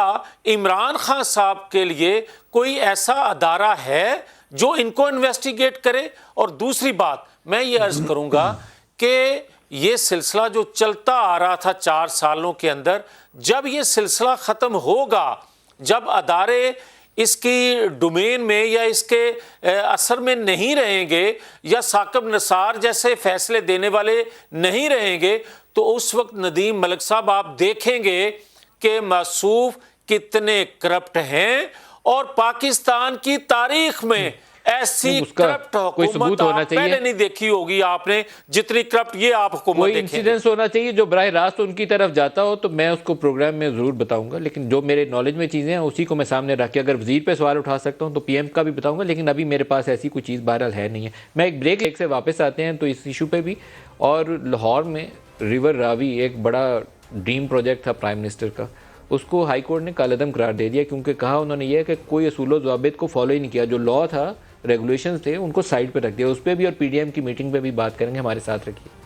عمران خان صاحب کے لیے کوئی ایسا ادارہ ہے جو ان کو انویسٹیگیٹ کرے؟ اور دوسری بات میں یہ عرض کروں گا کہ یہ سلسلہ جو چلتا آ رہا تھا 4 سالوں کے اندر، جب یہ سلسلہ ختم ہوگا، جب ادارے اس کی ڈومین میں یا اس کے اثر میں نہیں رہیں گے یا ثاقب نثار جیسے فیصلے دینے والے نہیں رہیں گے، تو اس وقت ندیم ملک صاحب آپ دیکھیں گے کہ موصوف کتنے کرپٹ ہیں، اور پاکستان کی تاریخ میں ایسی اس کا کرپٹ کوئی حکومت ثبوت ہونا آپ چاہیے۔ پہلے نہیں دیکھی ہوگی آپ نے، جتنی کرپٹ یہ آپ حکومت کوئی دیکھیں گے۔ انسیڈنس ہونا چاہیے جو براہ راست ان کی طرف جاتا ہو، تو میں اس کو پروگرام میں ضرور بتاؤں گا، لیکن جو میرے نالج میں چیزیں ہیں اسی کو میں سامنے رکھ کے اگر وزیر پہ سوال اٹھا سکتا ہوں تو پی ایم کا بھی بتاؤں گا، لیکن ابھی میرے پاس ایسی کوئی چیز بہرحال ہے نہیں ہے۔ میں ایک بریک سے واپس آتے ہیں تو اس ایشو پہ بھی، اور لاہور میں ریور راوی ایک بڑا ڈریم پروجیکٹ تھا پرائم منسٹر کا، اس کو ہائی کورٹ نے کالعدم قرار دے دیا، کیونکہ کہا انہوں نے یہ کہ کوئی اصول و ضوابط کو فالو ہی نہیں کیا، جو لا تھا، ریگولیشنز تھے، ان کو سائڈ پہ رکھ دیا۔ اس پہ بھی اور پی ڈی ایم کی میٹنگ پہ بھی بات کریں گے، ہمارے ساتھ رکھیے۔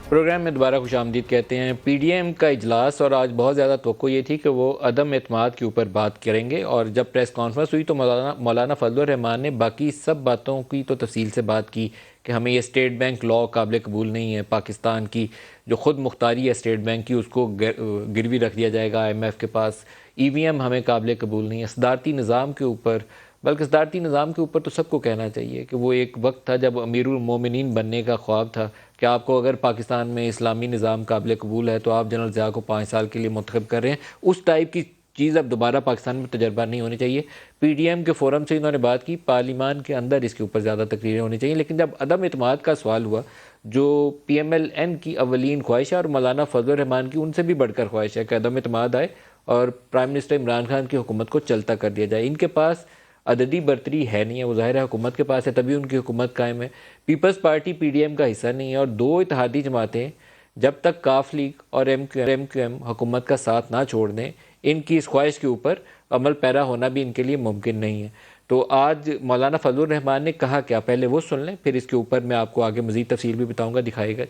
پروگرام میں دوبارہ خوش آمدید کہتے ہیں۔ پی ڈی ایم کا اجلاس، اور آج بہت زیادہ توقع یہ تھی کہ وہ عدم اعتماد کے اوپر بات کریں گے، اور جب پریس کانفرنس ہوئی تو مولانا فضل الرحمان نے باقی سب باتوں کی تو تفصیل سے بات کی کہ ہمیں یہ اسٹیٹ بینک لا قابل قبول نہیں ہے، پاکستان کی جو خود مختاری ہے اسٹیٹ بینک کی اس کو گروی رکھ دیا جائے گا آئی ایم ایف کے پاس، ای وی ایم ہمیں قابل قبول نہیں ہے، صدارتی نظام کے اوپر، بلکہ صدارتی نظام کے اوپر تو سب کو کہنا چاہیے کہ وہ ایک وقت تھا جب امیر المومنین بننے کا خواب تھا کہ آپ کو اگر پاکستان میں اسلامی نظام قابل قبول ہے تو آپ جنرل ضیاء کو 5 سال کے لیے منتخب کر رہے ہیں، اس ٹائپ کی چیز اب دوبارہ پاکستان میں تجربہ نہیں ہونی چاہیے۔ پی ڈی ایم کے فورم سے انہوں نے بات کی، پارلیمان کے اندر اس کے اوپر زیادہ تقریریں ہونی چاہیے، لیکن جب عدم اعتماد کا سوال ہوا، جو پی ایم ایل این کی اولین خواہش ہے اور مولانا فضل الرحمان کی ان سے بھی بڑھ کر خواہش ہے کہ عدم اعتماد آئے اور پرائم منسٹر عمران خان کی حکومت کو چلتا کر دیا جائے۔ ان کے پاس عددی برتری ہے نہیں ہے، وہ ظاہر ہے حکومت کے پاس ہے تبھی ان کی حکومت قائم ہے۔ Peoples Party P D M کا حصہ نہیں ہے، اور 2 اتحادی جماعتیں جب تک کاف لیگ اور ایم کیو ایم حکومت کا ساتھ نہ چھوڑ دیں، ان کی اس خواہش کے اوپر عمل پیرا ہونا بھی ان کے لیے ممکن نہیں ہے۔ تو آج مولانا فضل الرحمان نے کہا کیا، پہلے وہ سن لیں، پھر اس کے اوپر میں آپ کو آگے مزید تفصیل بھی بتاؤں گا، دکھائے گا۔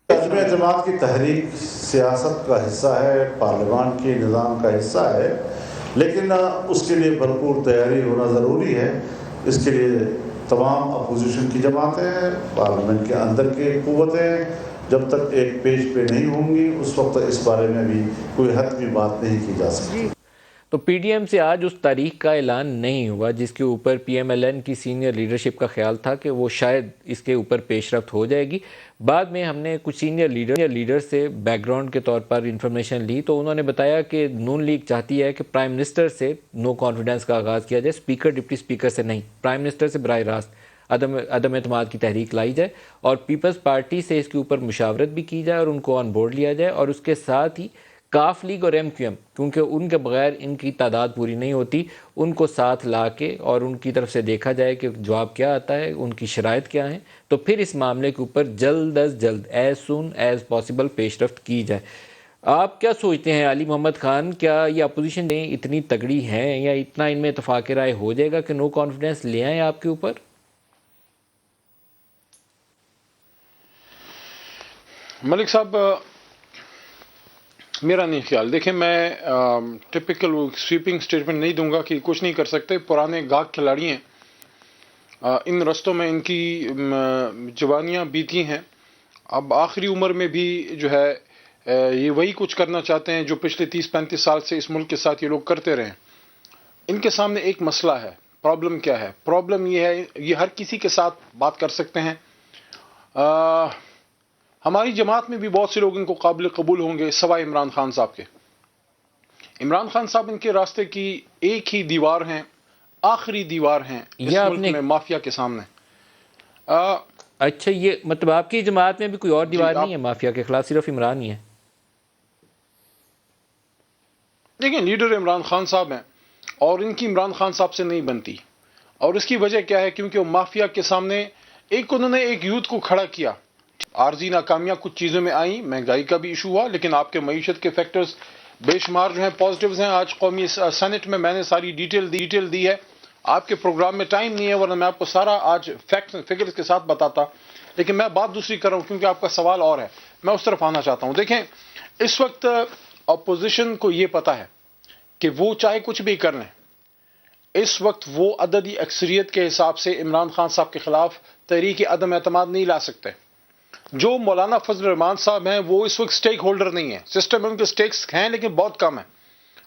عدم اعتماد کی تحریک سیاست کا حصہ ہے، پارلیمان کے نظام کا حصہ ہے، لیکن اس کے لیے بھرپور تیاری ہونا ضروری ہے۔ اس کے لیے تمام اپوزیشن کی جماعتیں، پارلیمنٹ کے اندر کی قوتیں جب تک ایک پیج پہ نہیں ہوں گی اس وقت اس بارے میں بھی کوئی حتمی بات نہیں کی جا سکتی۔ تو پی ڈی ایم سے آج اس تاریخ کا اعلان نہیں ہوا جس کے اوپر پی ایم ایل این کی سینئر لیڈرشپ کا خیال تھا کہ وہ شاید اس کے اوپر پیش رفت ہو جائے گی۔ بعد میں ہم نے کچھ سینئر لیڈر سے بیک گراؤنڈ کے طور پر انفارمیشن لی تو انہوں نے بتایا کہ نون لیگ چاہتی ہے کہ پرائم منسٹر سے نو کانفیڈنس کا آغاز کیا جائے، اسپیکر ڈپٹی اسپیکر سے نہیں، پرائم منسٹر سے براہ راست عدم اعتماد کی تحریک لائی جائے، اور پیپلز پارٹی سے اس کے اوپر مشاورت بھی کی جائے اور ان کو آن بورڈ لیا جائے، اور اس کے ساتھ ہی کاف لیگ اور ایم کیو ایم، کیونکہ ان کے بغیر ان کی تعداد پوری نہیں ہوتی، ان کو ساتھ لا کے اور ان کی طرف سے دیکھا جائے کہ جواب کیا آتا ہے، ان کی شرائط کیا ہیں، تو پھر اس معاملے کے اوپر جلد از جلد ایز سون ایز پاسبل پیش رفت کی جائے۔ آپ کیا سوچتے ہیں علی محمد خان، کیا یہ اپوزیشن اتنی تگڑی ہیں یا اتنا ان میں اتفاق رائے ہو جائے گا کہ نو کانفیڈنس لے آئیں آپ کے اوپر؟ ملک صاحب، میرا نہیں خیال، دیکھیں میں ٹپیکل سویپنگ سٹیٹمنٹ نہیں دوں گا کہ کچھ نہیں کر سکتے، پرانے گاگ کھلاڑی ہیں، ان رستوں میں ان کی جوانیاں بیتی ہیں، اب آخری عمر میں بھی جو ہے یہ وہی کچھ کرنا چاہتے ہیں جو پچھلے 30-35 سال سے اس ملک کے ساتھ یہ لوگ کرتے رہے ہیں۔ ان کے سامنے ایک مسئلہ ہے، پرابلم کیا ہے؟ پرابلم یہ ہے، یہ ہر کسی کے ساتھ بات کر سکتے ہیں، ہماری جماعت میں بھی بہت سے لوگ ان کو قابل قبول ہوں گے سوائے عمران خان صاحب کے۔ عمران خان صاحب ان کے راستے کی ایک ہی دیوار ہیں، آخری دیوار ہیں اس ملک میں مافیا کے سامنے۔ اچھا، یہ مطلب آپ کی جماعت میں بھی کوئی اور دیوار نہیں ہے مافیا کے خلاف، صرف عمران ہی ہے؟ دیکھیں، لیڈر عمران خان صاحب ہیں اور ان کی عمران خان صاحب سے نہیں بنتی، اور اس کی وجہ کیا ہے؟ کیونکہ وہ مافیا کے سامنے انہوں نے ایک یوتھ کو کھڑا کیا۔ عارضی ناکامیاں کچھ چیزوں میں آئیں، مہنگائی کا بھی ایشو ہوا، لیکن آپ کے معیشت کے فیکٹرز بے شمار جو ہیں پازیٹیوز ہیں۔ آج قومی سینٹ میں نے ساری ڈیٹیل دی ہے، آپ کے پروگرام میں ٹائم نہیں ہے ورنہ میں آپ کو سارا آج فیکٹس اینڈ فگرز کے ساتھ بتاتا، لیکن میں بات دوسری کر رہا ہوں کیونکہ آپ کا سوال اور ہے، میں اس طرف آنا چاہتا ہوں. دیکھیں اس وقت اپوزیشن کو یہ پتا ہے کہ وہ چاہے کچھ بھی کر لیں، اس وقت وہ عددی اکثریت کے حساب سے عمران خان صاحب کے خلاف تحریک عدم اعتماد نہیں لا سکتے. جو مولانا فضل الرحمان صاحب ہیں وہ اس وقت سٹیک ہولڈر نہیں ہیں، سسٹم میں ان کے سٹیکس ہیں لیکن بہت کم ہیں.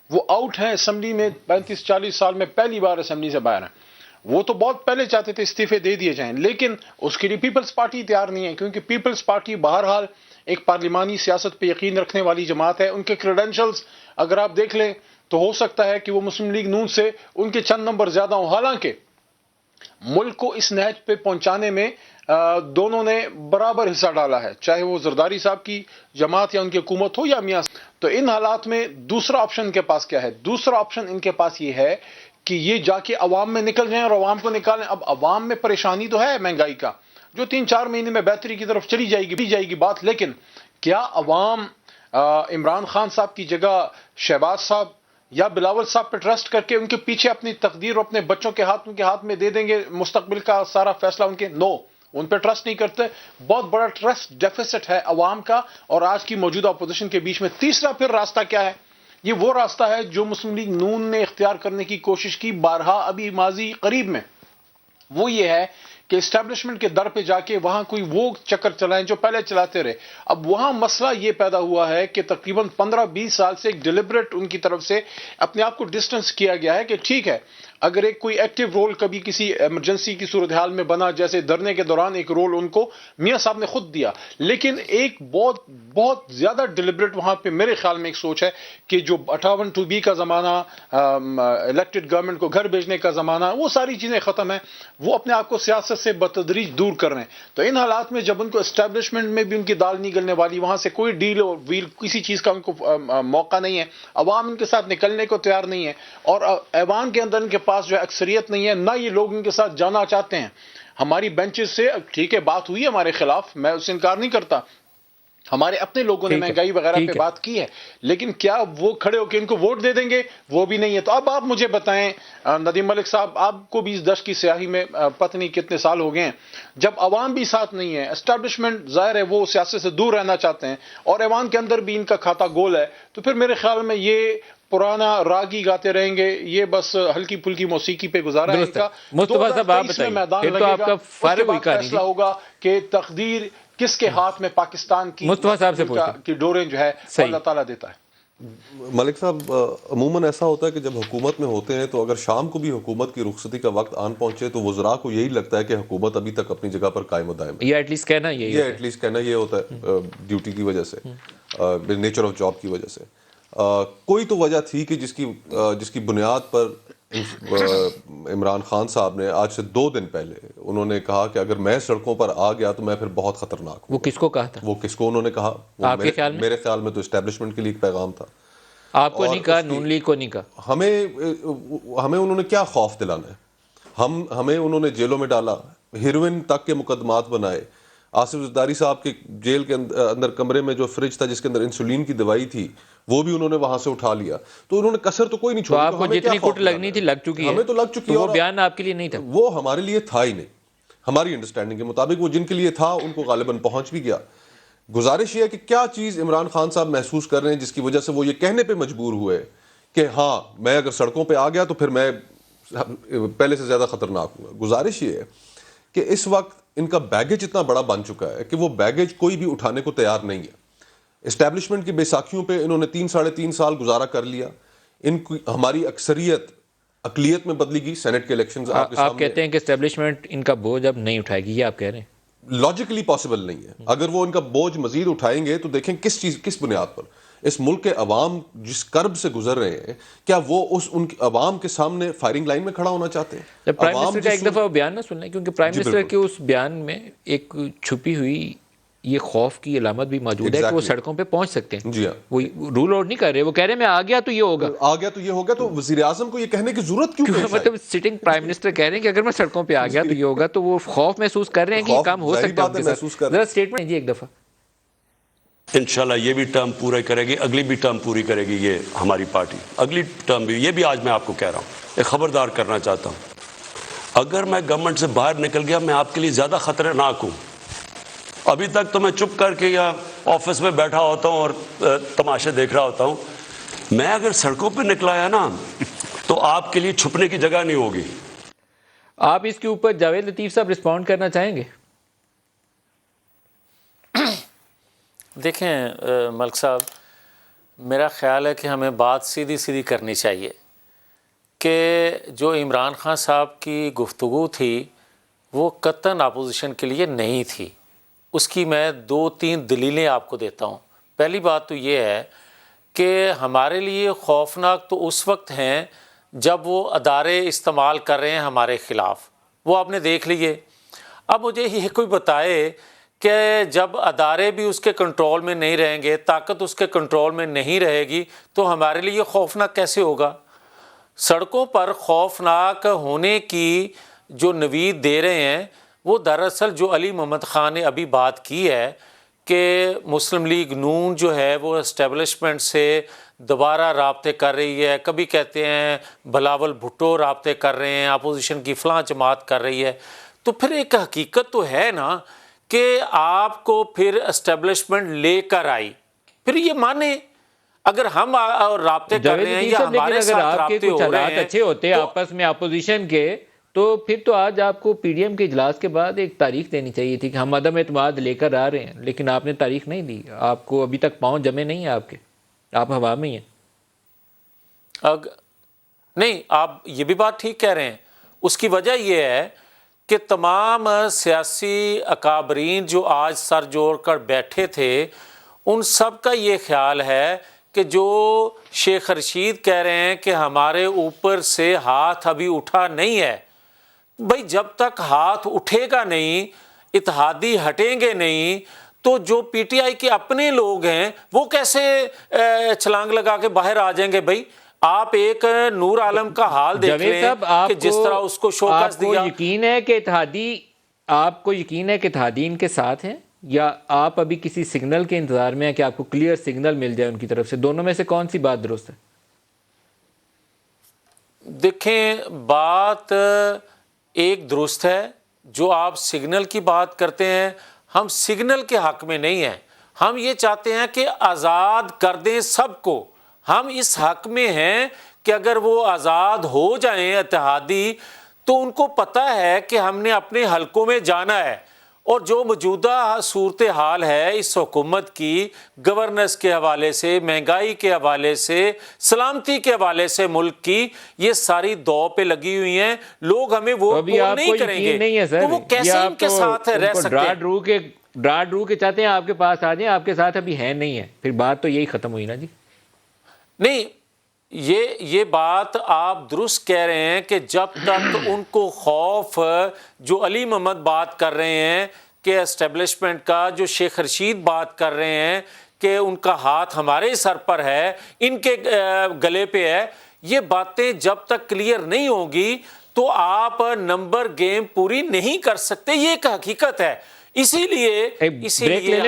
وہ آؤٹ ہیں اسمبلی میں، 35-40 سال میں پہلی بار اسمبلی سے باہر ہیں. وہ تو بہت پہلے چاہتے تھے استعفے دے دیے جائیں، لیکن اس کے لیے پیپلز پارٹی تیار نہیں ہے، کیونکہ پیپلز پارٹی بہرحال ایک پارلیمانی سیاست پہ یقین رکھنے والی جماعت ہے. ان کے کریڈنشلز اگر آپ دیکھ لیں تو ہو سکتا ہے کہ وہ مسلم لیگ نون سے ان کے چند نمبر زیادہ ہوں، حالانکہ ملک کو اس نہج پہ پہنچانے میں دونوں نے برابر حصہ ڈالا ہے، چاہے وہ زرداری صاحب کی جماعت یا ان کی حکومت ہو یا میاں. تو ان حالات میں دوسرا آپشن ان کے پاس کیا ہے؟ دوسرا آپشن ان کے پاس یہ ہے کہ یہ جا کے عوام میں نکل جائیں اور عوام کو نکالیں. اب عوام میں پریشانی تو ہے مہنگائی کا، جو 3-4 مہینے میں بہتری کی طرف چلی جائے گی بات، لیکن کیا عوام عمران خان صاحب کی جگہ شہباز صاحب یا بلاول صاحب پہ ٹرسٹ کر کے ان کے پیچھے اپنی تقدیر اور اپنے بچوں کے ہاتھ میں دے دیں گے مستقبل کا سارا فیصلہ ان کے؟ نو، ان پہ ٹرسٹ نہیں کرتے. بہت بڑا ٹرسٹ ڈیفیسٹ ہے عوام کا اور آج کی موجودہ اپوزیشن کے بیچ میں. تیسرا پھر راستہ کیا ہے؟ یہ وہ راستہ ہے جو مسلم لیگ نون نے اختیار کرنے کی کوشش کی بارہا ابھی ماضی قریب میں. وہ یہ ہے کہ اسٹیبلشمنٹ کے در پہ جا کے وہاں کوئی وہ چکر چلائیں جو پہلے چلاتے رہے. اب وہاں مسئلہ یہ پیدا ہوا ہے کہ تقریباً 15-20 سال سے ایک ڈیلیبریٹ ان کی طرف سے اپنے آپ کو ڈسٹنس کیا گیا ہے کہ ٹھیک ہے اگر ایک کوئی ایکٹیو رول کبھی کسی ایمرجنسی کی صورتحال میں بنا، جیسے دھرنے کے دوران ایک رول ان کو میاں صاحب نے خود دیا، لیکن ایک بہت زیادہ ڈیلیبریٹ وہاں پہ میرے خیال میں ایک سوچ ہے کہ جو 58(2)B کا زمانہ، الیکٹڈ گورنمنٹ کو گھر بھیجنے کا زمانہ، وہ ساری چیزیں ختم ہیں. وہ اپنے آپ کو سیاست سے بتدریج دور کر رہے ہیں. تو ان حالات میں جب ان کو اسٹیبلشمنٹ میں بھی ان کی دال نہیں گلنے والی، وہاں سے کوئی ڈیل اور ویل کسی چیز کا ان کو موقع نہیں ہے، عوام ان کے ساتھ نکلنے کو تیار نہیں ہے، اور ایوان کے اندر ان کے پاس جو اکثریت نہیں ہے، نہ یہ لوگ ان کے ساتھ جانا چاہتے ہیں. ہماری بینچز سے ٹھیک ہے بات ہوئی ہے ہمارے خلاف، میں اس سے انکار نہیں کرتا، ہمارے اپنے لوگوں نے مہنگائی وغیرہ پہ بات کی ہے، لیکن کیا وہ کھڑے ہو کے ان کو ووٹ دے دیں گے؟ وہ بھی نہیں ہے. تو اب آپ مجھے بتائیں ندیم ملک صاحب، آپ کو بھی اس دشت کی سیاہی میں پتہ نہیں کتنے سال ہو گئے ہیں، جب عوام بھی ساتھ نہیں ہے، اسٹیبلشمنٹ ظاہر ہے وہ سیاست سے دور رہنا چاہتے ہیں اور ایوان کے اندر بھی ان کا کھاتا گول ہے، تو پھر میرے خیال میں یہ پرانا راگ ہی گاتے رہیں گے، یہ بس ہلکی پھلکی موسیقی پہ گزارا ہے ان کا. مصطفیٰ صاحب آپ بتائیں، پھر تو آپ کا فارغ ہوئی کہانی فیصلہ ہوگا کہ تقدیر کس کے ہاتھ میں پاکستان کی مصطفیٰ صاحب سے کی ڈوریں جو ہے اللہ تعالیٰ دیتا ہے. ملک صاحب عموماً ایسا ہوتا ہے کہ جب حکومت میں ہوتے ہیں تو اگر شام کو بھی حکومت کی رخصتی کا وقت آن پہنچے تو وزراء کو یہی لگتا ہے کہ حکومت ابھی تک اپنی جگہ پر قائم و دائم ہے. یہ ایٹ لیسٹ کہنا یہ ہوتا ہے ڈیوٹی کی وجہ سے، نیچر آف جاب کی وجہ سے. کوئی تو وجہ تھی کہ جس کی بنیاد پر عمران خان صاحب نے آج سے 2 دن پہلے انہوں نے کہا کہ اگر میں سڑکوں پر آ گیا تو میں پھر بہت خطرناک ہوں. وہ کس کو کہا تھا؟ وہ کس کو انہوں نے کہا؟ میرے خیال میں تو اسٹیبلشمنٹ کے لیے ایک پیغام تھا. آپ کو نہیں کہا، نون لیگ کو نہیں کہا. ہمیں انہوں نے کیا خوف دلانا ہے؟ ہمیں انہوں نے جیلوں میں ڈالا، ہیروئن تک کے مقدمات بنائے. آصف زرداری صاحب کے جیل کے اندر کمرے میں جو فریج تھا جس کے اندر انسولین کی دوائی تھی وہ بھی انہوں نے وہاں سے اٹھا لیا. تو انہوں نے کسر تو کوئی نہیں چھوڑی. آپ کو جتنی کٹ لگنی تھی لگ چکی ہے، ہمیں تو لگ چکی ہے. وہ بیان آپ کے لیے نہیں تھا، وہ ہمارے لیے تھا ہی نہیں. ہماری انڈرسٹینڈنگ کے مطابق وہ جن کے لیے تھا ان کو غالباً پہنچ بھی گیا. گزارش یہ ہے کہ کیا چیز عمران خان صاحب محسوس کر رہے ہیں جس کی وجہ سے وہ یہ کہنے پہ مجبور ہوئے کہ ہاں میں اگر سڑکوں پہ آ گیا تو پھر میں پہلے سے زیادہ خطرناک ہوں. گزارش یہ ہے کہ اس وقت ان کا بیگیج اتنا بڑا بن چکا ہے کہ وہ بیگیج کوئی بھی اٹھانے کو تیار نہیں ہے. اسٹیبلشمنٹ کی بیساکھیوں پہ انہوں نے 3-3.5 سال گزارا کر لیا. ہماری اکثریت اقلیت میں بدلی گئی. سینٹ کے الیکشنز آپ کہتے ہیں کہ اسٹیبلشمنٹ ان کا بوجھ اب نہیں اٹھائے گی، یہ آپ کہہ رہے ہیں؟ لاجیکلی پاسبل نہیں ہے. اگر وہ ان کا بوجھ مزید اٹھائیں گے تو دیکھیں کس بنیاد پر. اس ملک کے عوام جس کرب سے گزر رہے ہیں، کیا وہ ان عوام کے سامنے فائرنگ لائن میں کھڑا ہونا چاہتے ہیں؟ جب پرائم منسٹر کا ایک دفعہ بیان نہ سن لیں، کیونکہ پرائم منسٹر کے اس بیان میں ایک چھپی ہوئی یہ خوف کی علامت بھی موجود ہے کہ وہ سڑکوں پہ پہنچ سکتے ہیں. جی ہاں، وہ رول آؤٹ نہیں کر رہے، وہ کہہ رہے ہیں میں آ گیا تو یہ ہوگا. تو وزیر اعظم کو یہ کہنے کی ضرورت کیوں؟ مطلب سٹنگ پرائم منسٹر کہہ رہے ہیں کہ اگر میں سڑکوں پہ آ گیا تو یہ ہوگا، تو وہ خوف محسوس کر رہے ہیں کہ یہ کام ہو سکتا ہے. ذرا اسٹیٹمنٹ جی ایک دفعہ. انشاءاللہ یہ بھی ٹرم پورا کرے گی، اگلی بھی ٹرم پوری کرے گی یہ ہماری پارٹی. اگلی ٹرم بھی، یہ بھی آج میں آپ کو کہہ رہا ہوں، ایک خبردار کرنا چاہتا ہوں. اگر میں گورنمنٹ سے باہر نکل گیا میں آپ کے لیے زیادہ خطرناک ہوں. ابھی تک تو میں چپ کر کے یا آفس میں بیٹھا ہوتا ہوں اور تماشے دیکھ رہا ہوتا ہوں. میں اگر سڑکوں پہ نکلا ہے نا تو آپ کے لیے چھپنے کی جگہ نہیں ہوگی. آپ اس کے اوپر جاوید لطیف صاحب رسپونڈ کرنا چاہیں گے؟ دیکھیں ملک صاحب، میرا خیال ہے کہ ہمیں بات سیدھی سیدھی کرنی چاہیے کہ جو عمران خان صاحب کی گفتگو تھی وہ قطعاً اپوزیشن کے لیے نہیں تھی. اس کی میں 2-3 دلیلیں آپ کو دیتا ہوں. پہلی بات تو یہ ہے کہ ہمارے لیے خوفناک تو اس وقت ہیں جب وہ ادارے استعمال کر رہے ہیں ہمارے خلاف. وہ آپ نے دیکھ لیے. اب مجھے یہ کوئی بتائے کہ جب ادارے بھی اس کے کنٹرول میں نہیں رہیں گے، طاقت اس کے کنٹرول میں نہیں رہے گی، تو ہمارے لیے خوفناک کیسے ہوگا؟ سڑکوں پر خوفناک ہونے کی جو نوید دے رہے ہیں وہ دراصل جو علی محمد خان نے ابھی بات کی ہے کہ مسلم لیگ نون جو ہے وہ اسٹیبلشمنٹ سے دوبارہ رابطے کر رہی ہے. کبھی کہتے ہیں بلاول بھٹو رابطے کر رہے ہیں، اپوزیشن کی فلاں جماعت کر رہی ہے. تو پھر ایک حقیقت تو ہے نا کہ آپ کو پھر اسٹیبلشمنٹ لے کر آئی، پھر یہ مانے اگر ہم رابطے کر رہے ہیں یا ہمارے ساتھ رابطے ہو رہے ہیں اچھے ہوتے آپس میں اپوزیشن کے، تو پھر تو آج آپ کو پی ڈی ایم کے اجلاس کے بعد ایک تاریخ دینی چاہیے تھی کہ ہم عدم اعتماد لے کر آ رہے ہیں، لیکن آپ نے تاریخ نہیں دی. آپ کو ابھی تک پاؤں جمے نہیں ہیں آپ کے، آپ ہوا میں ہی ہیں. نہیں، آپ یہ بھی بات ٹھیک کہہ رہے ہیں. اس کی وجہ یہ ہے کہ تمام سیاسی اکابرین جو آج سر جوڑ کر بیٹھے تھے ان سب کا یہ خیال ہے کہ جو شیخ رشید کہہ رہے ہیں کہ ہمارے اوپر سے ہاتھ ابھی اٹھا نہیں ہے. بھائی جب تک ہاتھ اٹھے گا نہیں، اتحادی ہٹیں گے نہیں، تو جو پی ٹی آئی کے اپنے لوگ ہیں وہ کیسے چھلانگ لگا کے باہر آ جائیں گے؟ بھائی آپ ایک نور عالم کا حال دیکھ لیں کہ جس طرح اس کو شوکاز دیا. آپ کو یقین ہے کہ اتحادی ان کے ساتھ ہیں، یا آپ ابھی کسی سگنل کے انتظار میں ہیں کہ آپ کو کلیئر سگنل مل جائے ان کی طرف سے؟ دونوں میں سے کون سی بات درست ہے؟ دیکھیں، بات ایک درست ہے. جو آپ سگنل کی بات کرتے ہیں، ہم سگنل کے حق میں نہیں ہیں. ہم یہ چاہتے ہیں کہ آزاد کر دیں سب کو. ہم اس حق میں ہیں کہ اگر وہ آزاد ہو جائیں اتحادی، تو ان کو پتہ ہے کہ ہم نے اپنے حلقوں میں جانا ہے. اور جو موجودہ صورتحال ہے اس حکومت کی، گورننس کے حوالے سے، مہنگائی کے حوالے سے، سلامتی کے حوالے سے ملک کی، یہ ساری دو پہ لگی ہوئی ہیں. لوگ ہمیں وہ نہیں کریں گے تو وہ کیسے ان کے ساتھ رہ سکتے ہیں؟ ڈرا ڈرو کے چاہتے ہیں آپ کے پاس آ جائیں، آپ کے ساتھ ابھی ہے نہیں ہے، پھر بات تو یہی ختم ہوئی نا جی. نہیں، یہ بات آپ درست کہہ رہے ہیں کہ جب تک ان کو خوف، جو علی محمد بات کر رہے ہیں کہ اسٹیبلشمنٹ کا، جو شیخ رشید بات کر رہے ہیں کہ ان کا ہاتھ ہمارے سر پر ہے، ان کے گلے پہ ہے، یہ باتیں جب تک کلیئر نہیں ہوگی تو آپ نمبر گیم پوری نہیں کر سکتے. یہ ایک حقیقت ہے. اسی لیے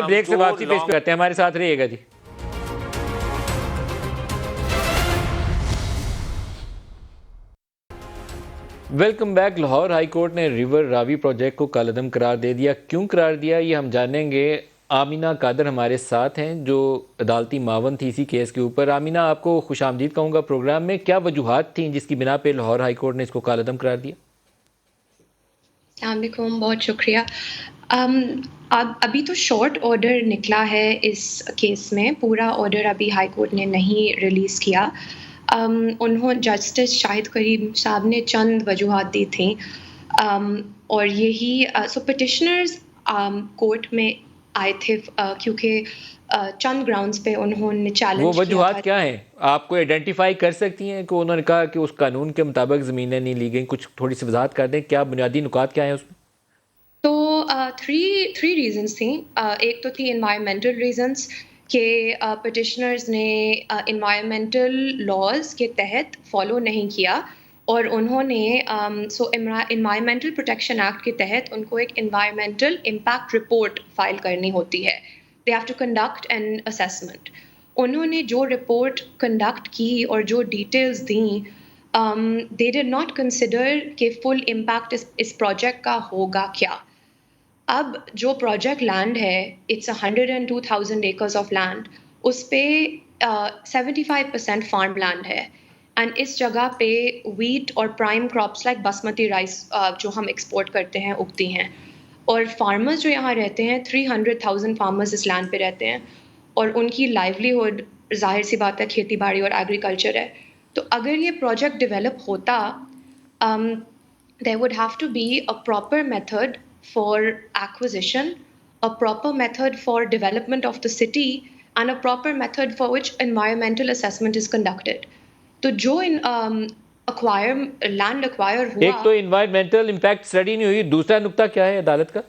بریک سے واپسی پیش کرتے ہیں، ہمارے ساتھ رہیے گا جی. Welcome back. Lahore high court نے ریور راوی پروجیکٹ کو کالعدم قرار دے دیا. کیوں قرار دیا یہ ہم جانیں گے. آمینہ قادر ہمارے ساتھ ہیں جو عدالتی معاون تھی اسی کیس کے اوپر. آمینہ، آپ کو خوش آمدید کہوں گا پروگرام میں. کیا وجوہات تھیں جس کی بنا پہ لاہور ہائی کورٹ نے اس کو کالعدم قرار دیا؟ السلام علیکم، بہت شکریہ. ابھی تو شارٹ آرڈر نکلا ہے اس کیس میں، پورا آرڈر ابھی ہائی کورٹ نے نہیں ریلیز کیا. جسٹس شاہد کریم صاحب نے چند وجوہات دی تھیں، اور یہی پٹیشنرز کورٹ میں آئے تھے کیونکہ چند گراؤنڈز پہ انہوں نے چیلنج کیا. وہ وجوہات کیا ہیں؟ آپ کو آئیڈینٹیفائی کر سکتی ہیں کہ انہوں نے کہا کہ اس قانون کے مطابق زمینیں نہیں لی گئیں؟ کچھ تھوڑی سی وضاحت کر دیں، کیا بنیادی نکات کیا ہیں اس میں؟ تو تھری ریزنس تھیں. ایک تو تھی انوائرمنٹل ریزنس کہ پٹیشنرز نے انوائرمنٹل لاز کے تحت فالو نہیں کیا، اور انہوں نے انوائرمنٹل پروٹیکشن ایکٹ کے تحت ان کو ایک انوائرمنٹل امپیکٹ رپورٹ فائل کرنی ہوتی ہے. They have to conduct an assessment. انہوں نے جو رپورٹ کنڈکٹ کی اور جو ڈیٹیلز دیں they did not consider کہ full impact اس project کا ہوگا کیا. اب جو پروجیکٹ لینڈ ہے اٹس 102,000 acres آف لینڈ, اس پہ 75% فارم لینڈ ہے, اینڈ اس جگہ پہ ویٹ اور prime crops like basmati rice جو ہم ایکسپورٹ کرتے ہیں اگتی ہیں, اور فارمرز جو یہاں رہتے ہیں 300,000 فارمرز اس لینڈ پہ رہتے ہیں, اور ان کی لائیولیہڈ ظاہر سی بات ہے کھیتی باڑی اور ایگریکلچر ہے. تو اگر یہ پروجیکٹ ڈیولپ ہوتا there would have to be a proper method for acquisition, a proper method for development of the city, and a proper method for which environmental assessment is conducted. تو جو land acquire ہوا, ایک تو environmental impact study نہیں ہوئی, دوسرا نقطہ کیا ہے عدالت کا؟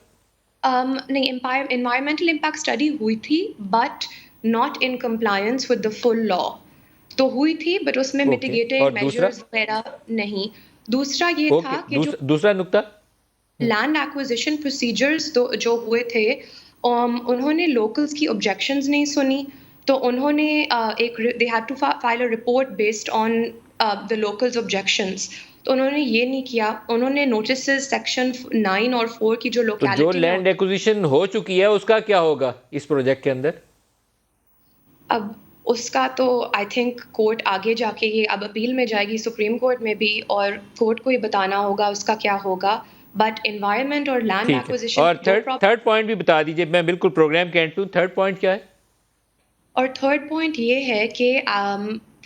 نہیں, انوائرمنٹل امپیکٹ اسٹڈی ہوئی تھی but not in compliance with the full law. تو ہوئی تھی بٹ اس میں میٹیگیٹنگ میجرز وغیرہ نہیں. دوسرا یہ تھا کہ دوسرا نقطہ لینڈ ایکوزیشن پروسیجرز جو ہوئے تھے, انہوں نے لوکلز کی آبجیکشنز نہیں سنی, تو انہوں نے ایک they had to file a report based on the locals objections. تو انہوں نے یہ نہیں کیا, انہوں نے نوٹسز سیکشن 9 اور 4 کی جو لوکیلٹی جو لینڈ ایکوزیشن ہو چکی ہے اس کا کیا ہوگا اس پروجیکٹ کے اندر؟ اب اس کا تو آئی تھنک کورٹ آگے جا کے یہ اب اپیل میں جائے گی سپریم کورٹ میں بھی, اور کورٹ کو یہ بتانا ہوگا اس کا کیا ہوگا. بٹ انوائرمنٹ اور لینڈ ایکوزیشن, اور تھرڈ پوائنٹ بھی بتا دیجیے, میں بالکل پروگرام کے اینڈ پہ ہوں. تھرڈ پوائنٹ کیا ہے؟ اور تھرڈ پوائنٹ یہ ہے کہ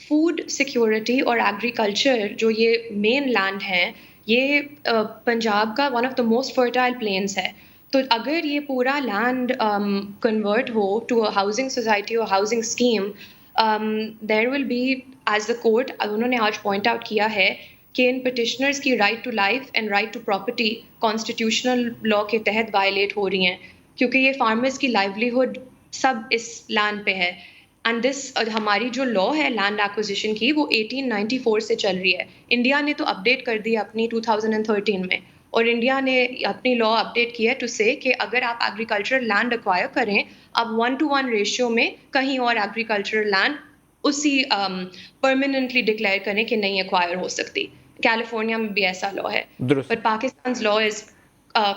فوڈ سیکیورٹی اور ایگریکلچر جو یہ مین لینڈ ہیں, یہ پنجاب کا one of the most fertile plains ہے. تو اگر یہ پورا لینڈ کنورٹ ہو ٹو اے ہاؤسنگ سوسائٹی اور housing scheme, there will be as the court, انہوں نے آج پوائنٹ آؤٹ کیا ہے کہ ان پٹیشنرز کی right to life and right to property constitutional law کے تحت وائلیٹ ہو رہی ہیں, کیونکہ یہ فارمرز کی لائیولیہڈ سب اس لینڈ پہ ہے. اینڈ دس ہماری جو لا ہے لینڈ ایکوزیشن کی وہ 1894 سے چل رہی ہے. انڈیا نے تو اپڈیٹ کر دی اپنی 2013 میں, اور انڈیا نے اپنی لا اپڈیٹ کی ہے ٹو سے کہ اگر آپ ایگریکلچرل لینڈ ایکوائر کریں, آپ 1:1 ریشیو میں کہیں اور ایگریکلچرل لینڈ اسی پرماننٹلی ڈکلیئر کریں کہ نہیں ایکوائر ہو سکتی. کیلیفورنیا میں بھی ایسا لا ہے, but Pakistan's law is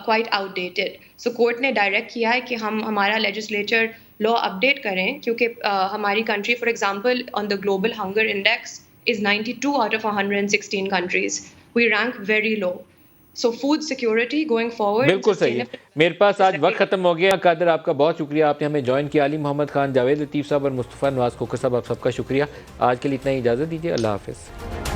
quite outdated. So court نے ڈائریکٹ کیا ہے کہ ہمارا لیجسلیچر لا اپڈیٹ کریں, کیونکہ ہماری country for example on the global hunger index is 92 out of 116 countries. We rank very low. So food security going forward. بالکل صحیح ہے. میرے پاس آج وقت ختم ہو گیا. قادر آپ کا بہت شکریہ, آپ نے ہمیں جوائن کیا. علی محمد خان, جاوید لطیف صاحب اور مصطفیٰ نواز کھوکھر صاحب, آپ سب کا شکریہ. آج کے لیے اتنا ہی اجازت دیجیے. اللہ حافظ.